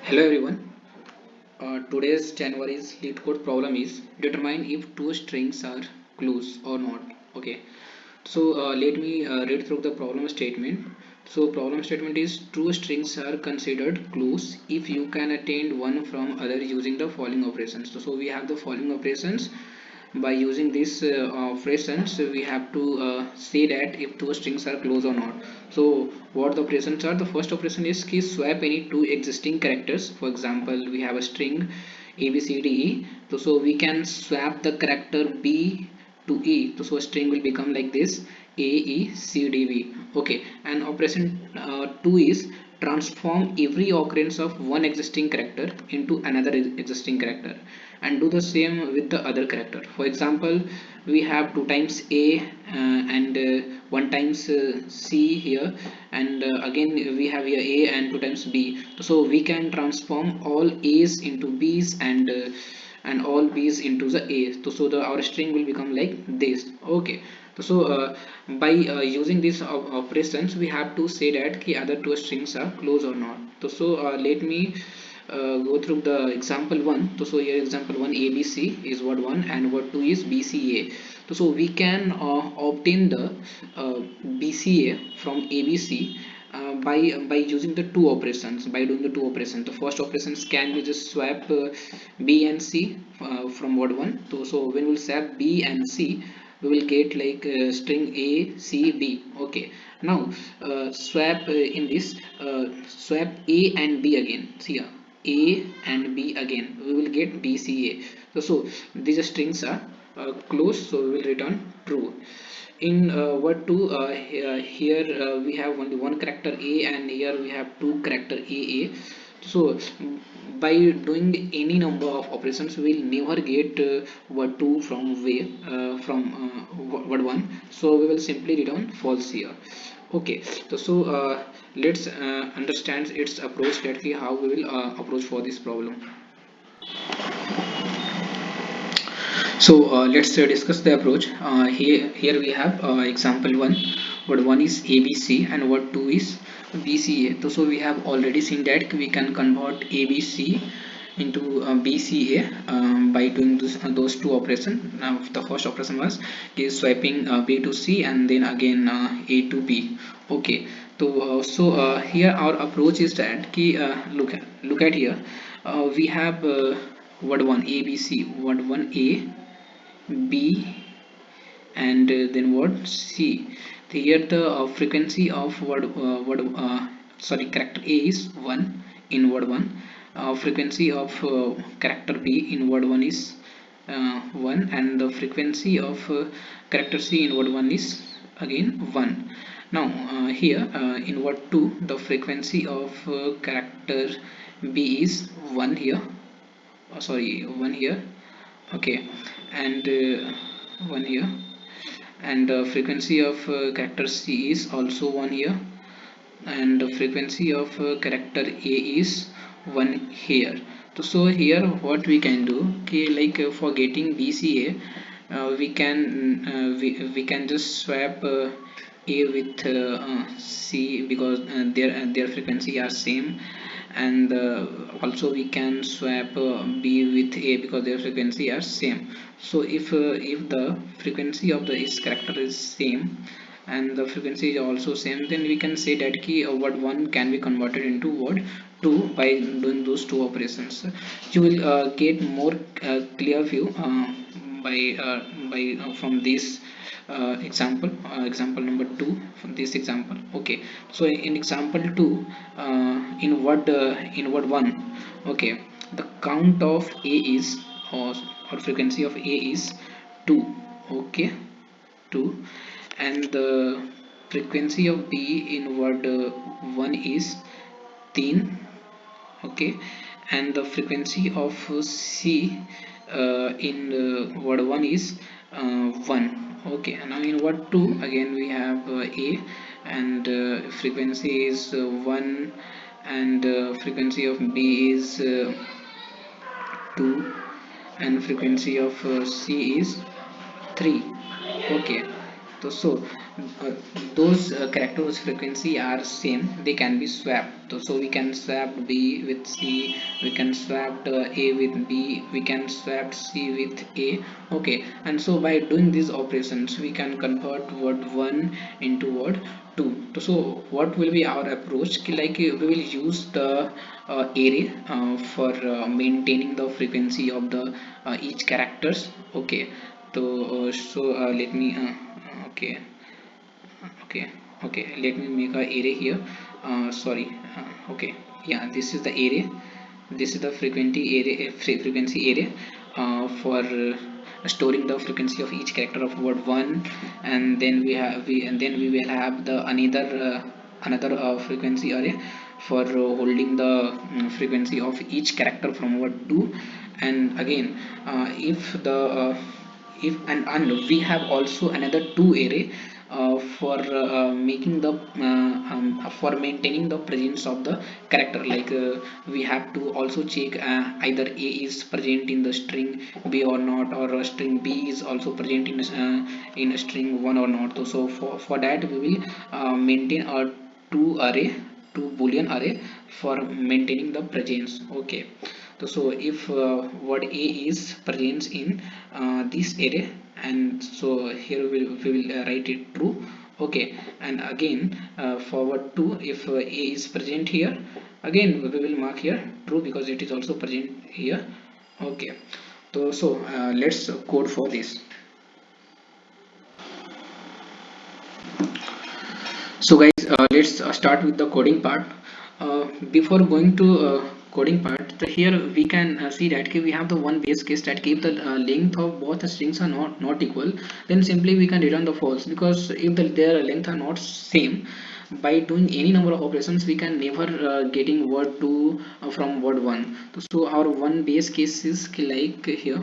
Hello everyone. Today's January's lead code problem is determine if two strings are clues or not. Okay. So let me read through the problem statement. So problem statement is two strings are considered clues if you can attain one from other using the following operations. So we have the following operations. By using these operations we have to see that if two strings are close or not. So what the operations are, the first operation is key swap any two existing characters. For example, we have a string a b c d e, so we can swap the character b to e, so a string will become like this a e c d b. Okay, and operation 2 is transform every occurrence of one existing character into another existing character and do the same with the other character. For example, we have 2 times a and 1 times c here, and again we have here a and 2 times b. So we can transform all a's into b's and all b's into the a, so the our string will become like this. Okay, so by using these operations we have to say that the other two strings are close or not. So let me go through the example one. So here example one abc is word one and word two is bca. So we can obtain the bca from abc by using the two operations. By doing the two operations, the first operations can be just swap b and c from word one. So when we'll swap b and c, we will get like string a c b. Okay, now swap in this swap a and b again. See here, a and b again, we will get bca. So these strings are close, so we will return true. In word 2, here we have only one character a and here we have two character aa. So by doing any number of operations we will never get word 2 from word 1, so we will simply return false here. Okay, so let's understand its approach. Let's see how we will approach for this problem. So let's discuss the approach. Here we have example one. Word one is ABC and word two is BCA. So we have already seen that we can convert ABC into BCA by doing those two operations. Now the first operation was is swiping B to C and then again A to B. Okay. So here our approach is that look at here. We have word one ABC, word one A, B, and then word C. Here the frequency of character A is 1 in word 1. Frequency of character B in word 1 is 1, and the frequency of character C in word 1 is again 1. Now here in word 2 the frequency of character B is 1 here. Sorry, 1 here. Okay, and 1 here, and frequency of character C is also 1 here, and the frequency of character A is 1 here. So here what we can do, okay, like for getting BCA, we can just swap A with C because their frequency are same, and also we can swap B with A because their frequency are same. So if the frequency of the is character is same and the frequency is also same, then we can say that key word 1 can be converted into word 2 by doing those two operations. You will get more clear view by from this example number 2, from this example. Okay, so in example 2, in word 1, okay, the count of A is or frequency of A is 2. Okay, 2, and the frequency of B in word 1 is 3. Okay, and the frequency of C in word 1 is 1. Okay, and now in word 2 again we have A, and frequency is 1, and frequency of B is 2, and frequency of C is 3. Okay, so uh, those characters frequency are same, they can be swapped. So we can swap B with C, we can swap A with B, we can swap C with A. Okay, and so by doing these operations we can convert word 1 into word 2. So what will be our approach? Like we will use the array for maintaining the frequency of the each characters. Okay, let me okay, okay, okay, let me make a array here. Sorry, okay, yeah, this is the array, this is the frequency array for storing the frequency of each character of word 1. And then we will have the another frequency array for holding the frequency of each character from word 2. And again, if the and we have also another two array for making the for maintaining the presence of the character. Like we have to also check either A is present in the string B or not, or string B is also present in a string 1 or not. So for that we will maintain a two boolean array for maintaining the presence. Okay, so if word A is present in this array, and so here we will write it true. Okay, and again forward 2, if A is present here, again we will mark here true because it is also present here. Okay, so let's code for this. So guys, let's start with the coding part. Before going to coding part, here we can see that we have the one base case that if the length of both the strings are not equal, then simply we can return the false, because if their length are not same, by doing any number of operations we can never getting word 2 from word 1. So our one base case is like here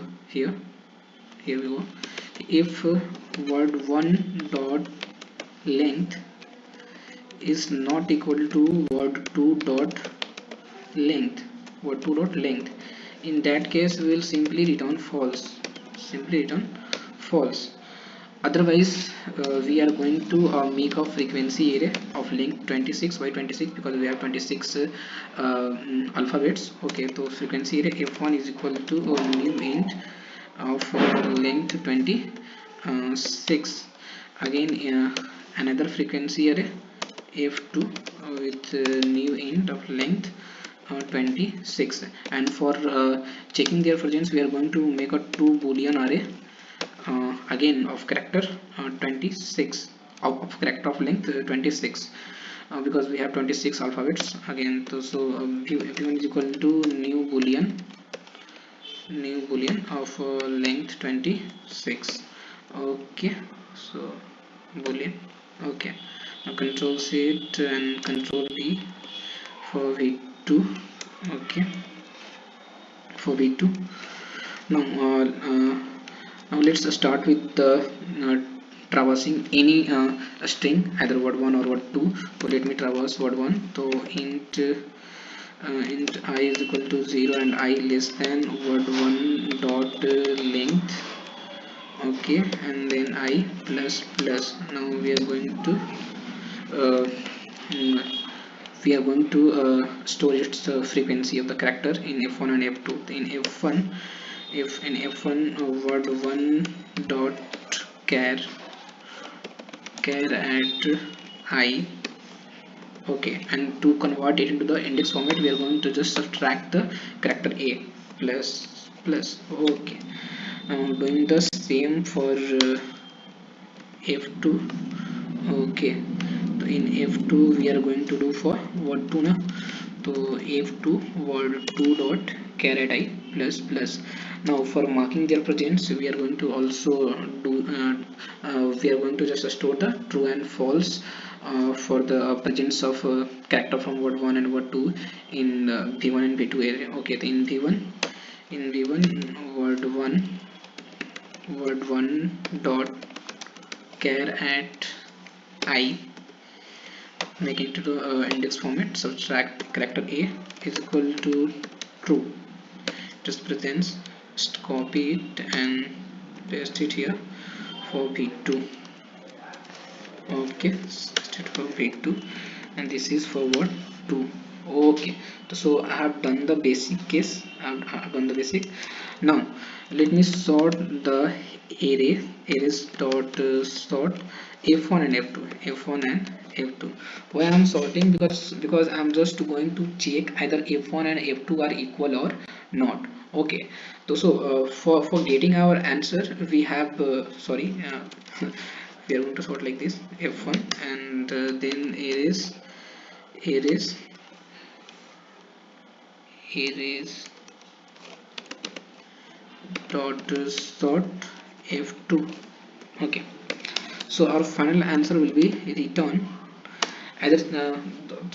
we go. If word 1 dot length is not equal to word 2 dot length, in that case we will simply return false, otherwise we are going to make a frequency array of length 26 by 26, because we have 26 alphabets. Okay, so frequency array f1 is equal to new int of length 26. Again another frequency array f2 with new int of length 26. And for checking their presence we are going to make a two boolean array again of character 26, of character of length 26, because we have 26 alphabets again. So v1 is equal to new boolean of length 26. Okay, so boolean. Okay, now control set and control V for v2. Okay, for v2. Now now let's start with the traversing any string, either word 1 or word 2. So let me traverse word 1. So int I is equal to 0 and I less than word 1 dot length. Okay, and then I plus plus. Now we are going to uh, mm, store its frequency of the character in f1 and f2. In f1, if in f1 word 1 dot char at I. Okay, and to convert it into the index format we are going to just subtract the character A plus plus. Okay, now doing the same for f2. Okay, so in f2 we are going to do for word 2 now. So f2 word 2 dot char at I plus plus. Now for marking their presence we are going to also do we are going to just store the true and false for the presence of character from word 1 and word 2 in v1 and v2 area. Okay, in v1 word 1 dot char at I, make it to the index format, subtract character A is equal to true. Just presents, just copy it and paste it here for v2. Okay, state for v2, and this is for what, 2. Okay, so I have done the basic case. I've done the basic. Now let me sort the arrays dot sort f1 and f2, f1 and f2. Why I'm sorting? Because I'm just going to check either f1 and f2 are equal or not. Okay, for getting our answer, we have we are going to sort like this: f1, and then arrays arrays dot sort f2. Okay, so our final answer will be return either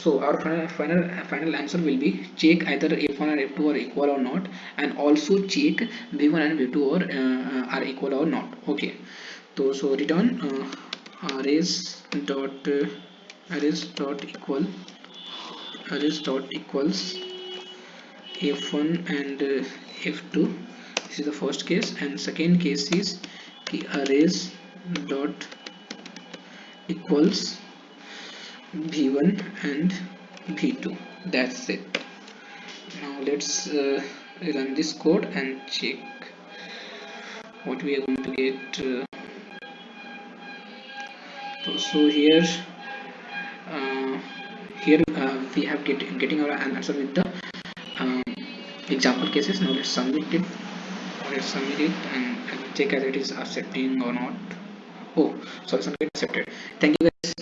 our final answer will be check either f1 and f2 are equal or not, and also check v1 and v2 are equal or not. Okay, so return arrays dot arrays dot equal arrays dot equals f1 and f2. This is the first case, and second case is the arrays dot equals v1 and v2. That's it. Now let's run this code and check what we are going to get. So uh, we have getting our answer with the um, example cases. Now let's submit it. And check as it is accepting or not. Oh, sorry, submit accepted. Thank you guys.